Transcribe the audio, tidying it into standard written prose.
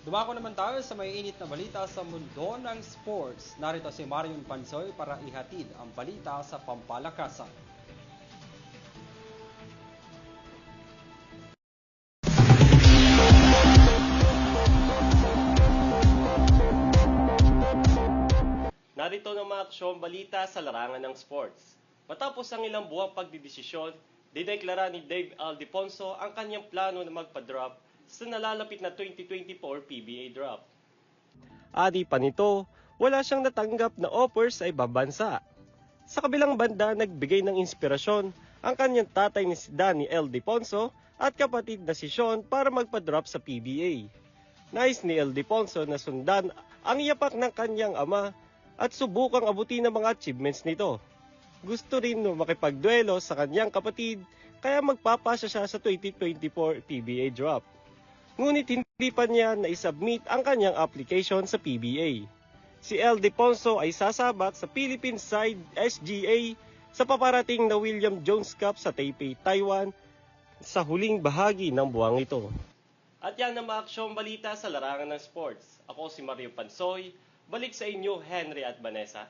Dumako naman tayo sa may init na balita sa mundo ng sports. Narito si Marion Pansoy para ihatid ang balita sa pampalakasan. Narito ng mga aksyong balita sa larangan ng sports. Matapos ang ilang buwang pagdidesisyon, dideklara ni Dave Aldeponso ang kanyang plano na magpa-drop sa nalalapit na 2024 PBA draft. Adi pa nito, wala siyang natanggap na offer sa ibang bansa. Sa kabilang banda, nagbigay ng inspirasyon ang kanyang tatay ni si Danny Aldeponso at kapatid na si Sean para magpa-drop sa PBA. Nais ni Aldeponso na sundan ang yapak ng kanyang ama at subukang abutin ang mga achievements nito. Gusto rin na makipagduelo sa kanyang kapatid kaya magpapasa siya sa 2024 PBA draft. Ngunit hindi pa niya na-submit ang kanyang application sa PBA. Si Aldeponso ay sasabat sa Philippine side SGA sa paparating na William Jones Cup sa Taipei, Taiwan sa huling bahagi ng buwang ito. At yan ang mga aksyong balita sa larangan ng sports. Ako si Mario Pansoy. Balik sa inyo, Henry at Vanessa.